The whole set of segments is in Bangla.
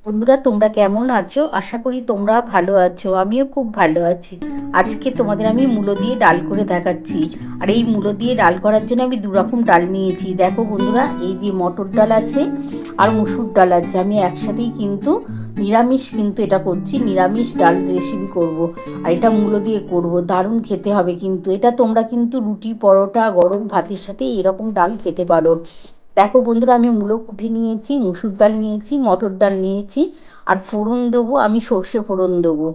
বন্ধুরা, তোমরা কেমন আছো? আশা করি তোমরা ভালো আছো। আমিও খুব ভালো আছি। আজকে তোমাদের আমি মূলো দিয়ে ডাল করে দেখাচ্ছি। আর এই মূলো দিয়ে ডাল করার জন্য আমি দু রকম ডাল নিয়েছি। দেখো বন্ধুরা, এই যে মটর ডাল আছে আর মুসুর ডাল আছে। আমি একসাথেই কিন্তু নিরামিষ কিন্তু এটা করছি, নিরামিষ ডাল রেসিপি করব। আর এটা মূলো দিয়ে করব, দারুণ খেতে হবে। কিন্তু এটা তোমরা কিন্তু রুটি, পরোটা, গরম ভাতের সাথে এরকম ডাল খেতে পারো। দেখো বন্ধুরা, আমি মূলো কুটে নিয়েছি, মুসুর ডাল নিয়েছি, মটর ডাল নিয়েছি। আর ফোড়ন দেবো, আমি সর্ষে ফোড়ন দেবো।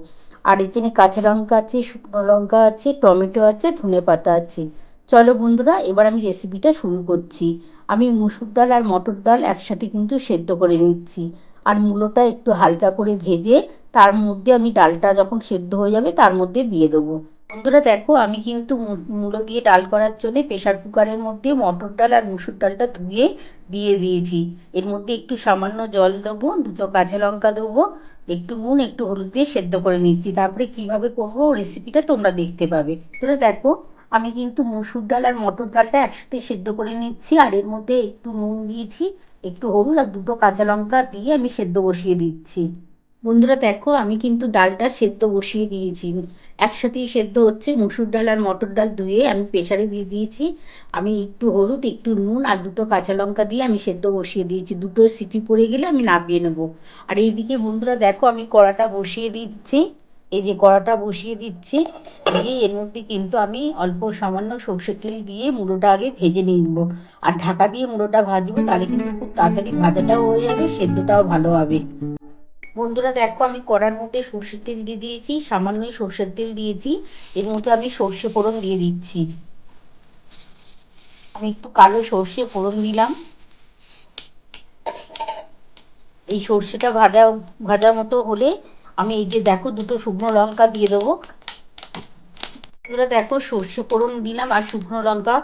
আর এখানে কাঁচা লঙ্কা আছে, শুকনো লঙ্কা আছে, টমেটো আছে, ধনেপাতা আছে। চলো বন্ধুরা, এবার আমি রেসিপিটা শুরু করছি। আমি মুসুর ডাল আর মটর ডাল একসাথে কিন্তু সেদ্ধ করে নিচ্ছি। আর মূলোটা একটু হালকা করে ভেজে তার মধ্যে আমি ডালটা যখন সেদ্ধ হয়ে যাবে তার মধ্যে দিয়ে দেবো। বন্ধুরা দেখো, আমি কিন্তু মূলো দিয়ে ডাল করার জন্য প্রেশার কুকারের মধ্যে মটর ডাল আর মুসুর ডালটা ধুয়ে দিয়ে দিয়েছি। এর মধ্যে একটু সামান্য জল দেবো, দুটো কাঁচা লঙ্কা দেবো, একটু নুন, একটু হলুদ দিয়ে সেদ্ধ করে নিচ্ছি। তারপরে কিভাবে করবো রেসিপিটা তোমরা দেখতে পাবে। তোমরা দেখো, আমি কিন্তু মুসুর ডাল আর মটর ডালটা একসাথে সেদ্ধ করে নিচ্ছি। আর এর মধ্যে একটু নুন দিয়েছি, একটু হলুদ আর দুটো কাঁচা লঙ্কা দিয়ে আমি সেদ্ধ বসিয়ে দিচ্ছি। বন্ধুরা দেখো, আমি কিন্তু ডালটা সেদ্ধ বসিয়ে দিয়েছি। একসাথেই সেদ্ধ হচ্ছে। মুসুর ডাল আর মটর ডাল ধুয়ে আমি প্রেসারে দিয়ে দিয়েছি। আমি একটু হলুদ, একটু নুন আর দুটো কাঁচা লঙ্কা দিয়ে আমি সেদ্ধ বসিয়ে দিয়েছি। দুটো সিটি পড়ে গেলে আমি নামিয়ে নেবো। আর এইদিকে বন্ধুরা দেখো, আমি কড়াটা বসিয়ে দিচ্ছি। এই যে কড়াটা বসিয়ে দিচ্ছি, দিয়ে এর মধ্যে কিন্তু আমি অল্প সামান্য সর্ষের তেল দিয়ে মুড়োটা আগে ভেজে নিব। আর ঢাকা দিয়ে মুড়োটা ভাজবো, তাহলে কিন্তু খুব তাড়াতাড়ি ভাজাটাও হয়ে যাবে, সেদ্ধটাও ভালো হবে। বন্ধুরা দেখো, আমি কড়ার মধ্যে সর্ষের তেল দিয়ে দিয়েছি, সামান্যই সর্ষের তেল দিয়েছি। এর মধ্যে আমি সর্ষে ফোড়ন দিয়ে দিচ্ছি। আমি একটু কালো সর্ষে ফোড়ন দিলাম। এই সর্ষেটা ভাজা ভাজা মতো হলে আমি এই যে দেখো দুটো শুকনো লঙ্কা দিয়ে দেবো। বন্ধুরা দেখো, সর্ষে ফোড়ন দিলাম আর শুকনো লঙ্কা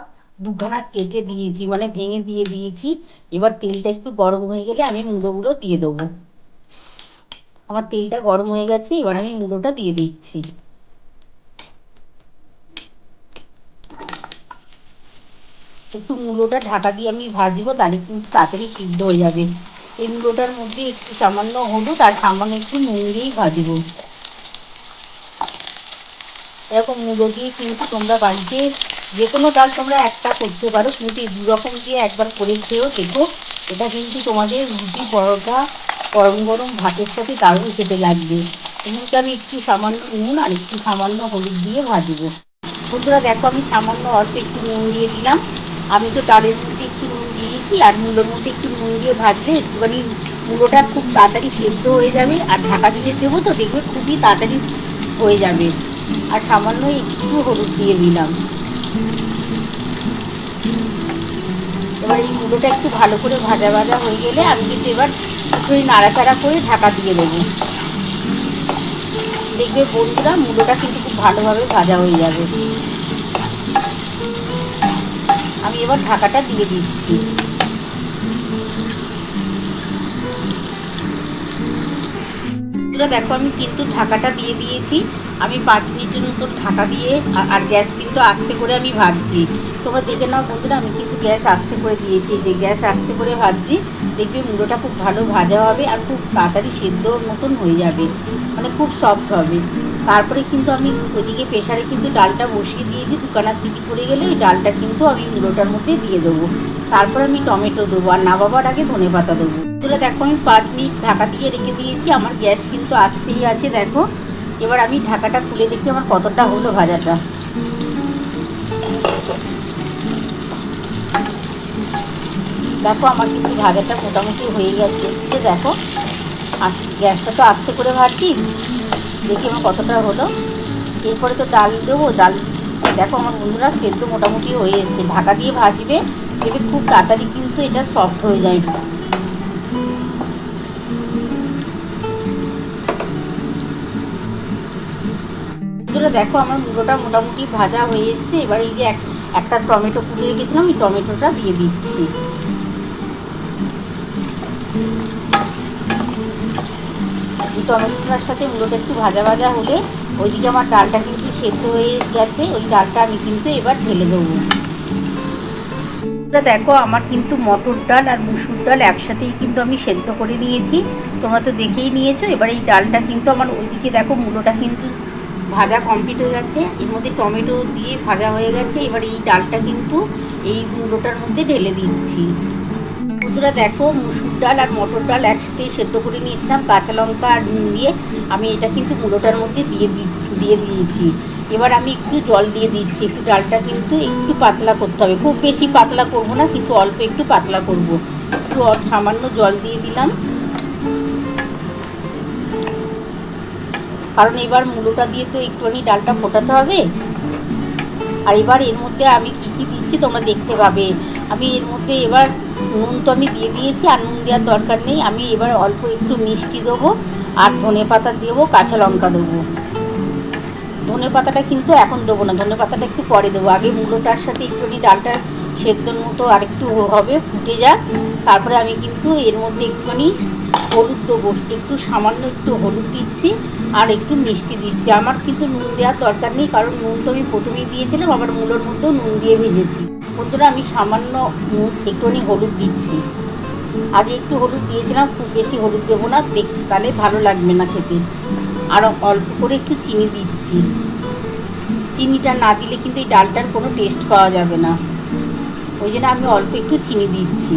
দুখানা কেটে দিয়েছি, মানে ভেঙে দিয়ে দিয়েছি। এবার তেলটা একটু গরম হয়ে গেলে আমি মুড়োগুলো দিয়ে দেবো। আমার তেলটা গরম হয়ে গেছে, এবার আমি মুড়োটা দিয়ে দিচ্ছি। একটু মূলোটা ঢাকা দিয়ে আমি ভাজবো, তাহলে কিন্তু তাড়াতাড়ি সিদ্ধ হয়ে যাবে। এই মূলোটার মধ্যে একটু সামান্য হলুদ আর সামান্য একটু নুন দিয়েই ভাজবো। এরকম মূলো দিয়ে কিন্তু তোমরা বাড়িতে যে কোনো ডাল তোমরা একটা করতে পারো, কিন্তু এই দুরকম দিয়ে একবার করে খেয়েও দেখো। এটা কিন্তু তোমাদের রুটি, পরোটা, গরম গরম ভাতের সাথে দারুণ খেতে লাগবে। এমনকি আমি একটু সামান্য নুন আর একটু সামান্য হলুদ দিয়ে ভাজবো। বন্ধুরা দেখো, আমি সামান্য অল্প একটু নুন দিয়ে দিলাম। আমি তো ডালের মধ্যে একটু নুন দিয়েছি, আর মূলোর মধ্যে একটু নুন দিয়ে ভাজলে একটুখানি মূলোটা খুব তাড়াতাড়ি সেদ্ধ হয়ে যাবে। আর ঢাকা দিয়ে দেবো তো দেখবে খুবই তাড়াতাড়ি হয়ে যাবে। আর সামান্য একটু হলুদ দিয়ে দিলাম। এবার এই মূলোটা একটু ভালো করে ভাজা ভাজা হয়ে গেলে আমি কিন্তু এবার একটু নাড়াচাড়া করে ঢাকা দিয়ে দেবো। দেখবে বন্ধুরা, মূলোটা কিন্তু খুব ভালোভাবে ভাজা হয়ে যাবে। আমি এবার ঢাকাটা দিয়ে দিচ্ছি। দেখো, আমি কিন্তু ঢাকাটা দিয়ে দিয়েছি। আমি 5 মিনিটের মতো ঢাকা দিয়ে আর গ্যাস কিন্তু আস্তে করে আমি ভাজছি। তোমরা দেখে নাও বন্ধুরা, আমি কিন্তু গ্যাস আস্তে করে দিয়েছি। যে গ্যাস আস্তে করে ভাজছি, দেখবে মুড়োটা খুব ভালো ভাজা হবে আর খুব তাড়াতাড়ি সেদ্ধ মতন হয়ে যাবে, মানে খুব সফট হবে। তারপরে কিন্তু আমি ওইদিকে প্রেশারে কিন্তু ডালটা বসিয়ে দিয়েছি। দুখানা সিটি পড়ে গেলে ওই ডালটা কিন্তু আমি মুড়োটার মধ্যে দিয়ে দেবো। তারপর আমি টমেটো দেবো, আর নামাবার আগে ধনেপাতা দেবো। তুলে দেখো, আমি 5 মিনিট ঢাকা দিয়ে রেখে দিয়েছি। আমার গ্যাস কিন্তু আস্তেই আছে দেখো। এবার আমি ঢাকাটা খুলে দেখি আমার কতটা হলো ভাজাটা। দেখো, আমার কিন্তু ভাজাটা মোটামুটি হয়ে গেছে। দেখো, গ্যাসটা তো আস্তে করে ভাজছি, দেখি আমার কতটা হলো। এরপরে তো ডাল দেবো। ডাল দেখো আমার বন্ধুরা সেদ্ধ মোটামুটি হয়ে এসছে। ঢাকা দিয়ে ভাজবে, দেখবে খুব তাড়াতাড়ি কিন্তু এটা সফট হয়ে যায়। দেখো, আমার মুড়োটা মোটামুটি ভাজা হয়ে এসছে। এবার এই যে একটা টমেটো কুটে রেখেছিলাম, এই টমেটোটা দিয়ে দিচ্ছি। এই টমেটোটার সাথে মুড়োটা একটু ভাজা ভাজা হলে ওইদিকে আমার ডালটা কিন্তু সেদ্ধ হয়ে গেছে। ওই ডালটা আমি কিন্তু এবার ঢেলে দেবো। দেখো আমার কিন্তু মটর ডাল আর মুসুর ডাল একসাথেই কিন্তু আমি সেদ্ধ করে নিয়েছি, তোমরা তো দেখেই নিয়েছো। এবার এই ডালটা কিন্তু আমার ওইদিকে দেখো মূলোটা কিন্তু ভাজা কমপ্লিট হয়ে গেছে, এর মধ্যে টমেটো দিয়ে ভাজা হয়ে গেছে। এবার এই ডালটা কিন্তু এই মূলোটার মধ্যে ঢেলে দিচ্ছি। বন্ধুরা দেখো মুসুর ডাল আর মটর ডাল একসাথেই সেদ্ধ করে নিয়েছিলাম কাঁচা লঙ্কা আর নুন দিয়ে, আমি এটা কিন্তু মূলোটার মধ্যে দিয়ে দিয়েছি। এবার আমি একটু জল দিয়ে দিচ্ছি, একটু ডালটা কিন্তু একটু পাতলা করতে হবে, খুব বেশি পাতলা করব না, কিন্তু অল্প একটু পাতলা করব। একটু সামান্য জল দিয়ে দিলাম, কারণ এবার মূলোটা দিয়ে তো একটুখানি ডালটা ফোটাতে হবে। আর এবার এর মধ্যে আমি কী কী দিচ্ছি তোমরা দেখতে পাবে। আমি এর মধ্যে এবার নুন তো আমি দিয়ে দিয়েছি, আর নুন দেওয়ার দরকার নেই। আমি এবার অল্প একটু মিষ্টি দেবো, আর ধনে পাতা দেবো, কাঁচা লঙ্কা দেবো। ধনে পাতাটা কিন্তু এখন দেবো না, ধনে পাতাটা একটু পরে দেবো। আগে মূলোটার সাথে একটুখানি ডালটা সেদ্ধর মতো আর একটু হবে, ফুটে যাক, তারপরে আমি কিন্তু এর মধ্যে একটুখানি হলুদ দেবো, একটু সামান্য একটু হলুদ দিচ্ছি আর একটু মিষ্টি দিচ্ছি। আমার কিন্তু নুন দেওয়ার দরকার নেই, কারণ নুন তো আমি প্রথমেই দিয়েছিলাম, আবার মূলোর মধ্যেও নুন দিয়ে ভেজেছি। বন্ধুরা আমি সামান্য নুন একটুখানি হলুদ দিচ্ছি, আগে একটু হলুদ দিয়েছিলাম, খুব বেশি হলুদ দেবো না, তাহলে ভালো লাগবে না খেতে। আর অল্প করে একটু চিনি দিচ্ছি, চিনিটা না দিলে কিন্তু এই ডালটার কোনো টেস্ট পাওয়া যাবে না, ওই জন্য আমি অল্প একটু চিনি দিচ্ছি।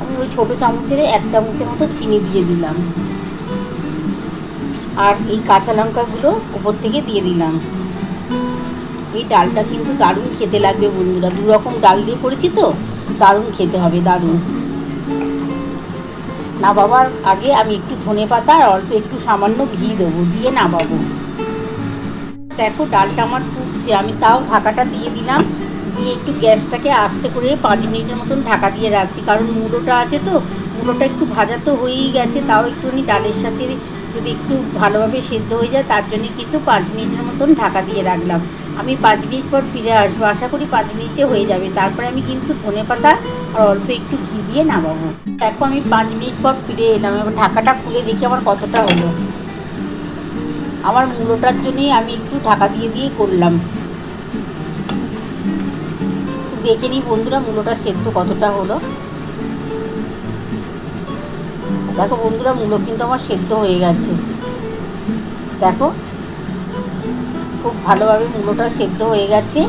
আমি ওই ছোটো চামচের 1 চামচের মতো চিনি দিয়ে দিলাম, আর এই কাঁচা লঙ্কাগুলো উপর থেকে দিয়ে দিলাম। এই ডালটা কিন্তু দারুণ খেতে লাগবে বন্ধুরা, 2 রকম ডাল দিয়ে করেছি তো, দারুণ খেতে হবে, দারুণ। নামাবার আগে আমি একটু ধনে পাতা আর অল্প একটু সামান্য ঘি দেবো, দিয়ে নামাবো। দেখো ডালটা আমার ফুটছে, আমি তাও ঢাকাটা দিয়ে দিলাম, দিয়ে একটু গ্যাসটাকে আস্তে করে 5 মিনিটের মতন ঢাকা দিয়ে রাখছি, কারণ মূলোটা আছে তো, মূলোটা একটু ভাজা তো হয়েই গেছে, তাও একটুখানি ডালের সাথে যদি একটু ভালোভাবে সেদ্ধ হয়ে যায়, তার জন্য কিন্তু 5 মিনিটের মতন ঢাকা দিয়ে রাখলাম। আমি 5 মিনিট পর ফিরে আসবো, আশা করি 5 মিনিটে হয়ে যাবে। তারপরে আমি কিন্তু ধনে পাতা আর অল্প একটু ঘি দিয়ে নামাবো। দেখো আমি 5 মিনিট পর ফিরে এলাম, এবার ঢাকাটা খুলে দেখি আমার কতটা হলো। আমার মূলোটার জন্যই আমি একটু ঢাকা দিয়ে করলাম, দেখে নিই বন্ধুরা মূলোটা সেদ্ধ কতটা হলো। দেখো বন্ধুরা মূলো কিন্তু আমার সেদ্ধ হয়ে গেছে, দেখো খুব ভালোভাবে মূলোটা সেদ্ধ হয়ে গেছে।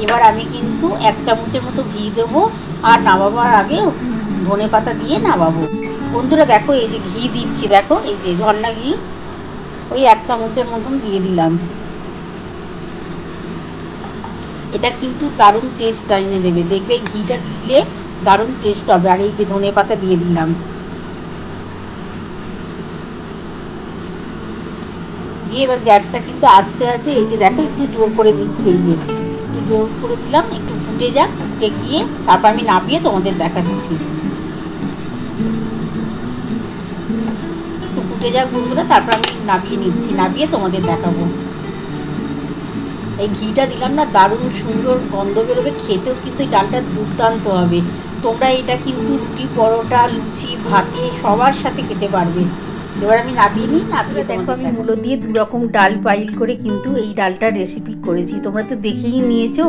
এবার আমি কিন্তু 1 চামচের মতো ঘি দেবো, আর নামাবার আগে ধনে পাতা দিয়ে নামাবো। বন্ধুরা দেখো এই যে ঘি দিচ্ছি, দেখো এই যে ঝর্ণা ঘি, ওই 1 চামচের মতন দিয়ে দিলাম। এটা কিন্তু দারুণ টেস্ট এনে দেবে, দেখবে ঘিটা দিলে দারুণ টেস্ট হবে। আর এই যে ধনে পাতা দিয়ে দিলাম, দিয়ে এবার গ্যাসটা কিন্তু আস্তে আছে, এই যে দেখো একটু জোর করে দিচ্ছি, এই যে একটু জোর করে দিলাম, একটু ফুটে যাক, ফুটে গিয়ে তারপর আমি নামিয়ে তোমাদের দেখাচ্ছি। একটু ফুটে যাক বন্ধুরা, তারপর আমি নামিয়ে নিচ্ছি, নামিয়ে তোমাদের দেখাবো। এই ঘিটা দিলাম না, দারুণ সুন্দর গন্ধ বেরোবে, খেতেও কিন্তু এই ডালটা দুর্দান্ত হবে। তোমরা এটা কিন্তু রুটি, পরোটা, লুচি, ভাতে সবার সাথে খেতে পারবে। এবার আমি নামিয়ে নিই, নামিয়ে দেখো আমি মূলো দিয়ে 2 রকম ডাল পাইল করে কিন্তু এই ডালটার রেসিপি করেছি, তোমরা তো দেখেই নিয়েছো।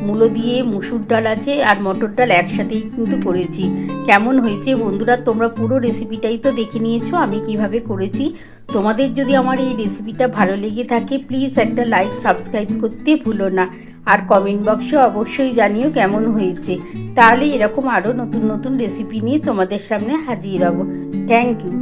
মূলো দিয়ে মুসুর ডাল আছে আর মটর ডাল একসাথেই কিন্তু করেছি। কেমন হয়েছে বন্ধুরা, তোমরা পুরো রেসিপিটাই তো দেখে নিয়েছো আমি কিভাবে করেছি। তোমাদের যদি আমার এই রেসিপিটা ভালো লেগে থাকে, প্লিজ একটা লাইক, সাবস্ক্রাইব করতে ভুলো না, আর কমেন্ট বক্সে অবশ্যই জানিও কেমন হয়েছে। তাহলে এরকম আরও নতুন নতুন রেসিপি নিয়ে তোমাদের সামনে হাজির হব। Thank you.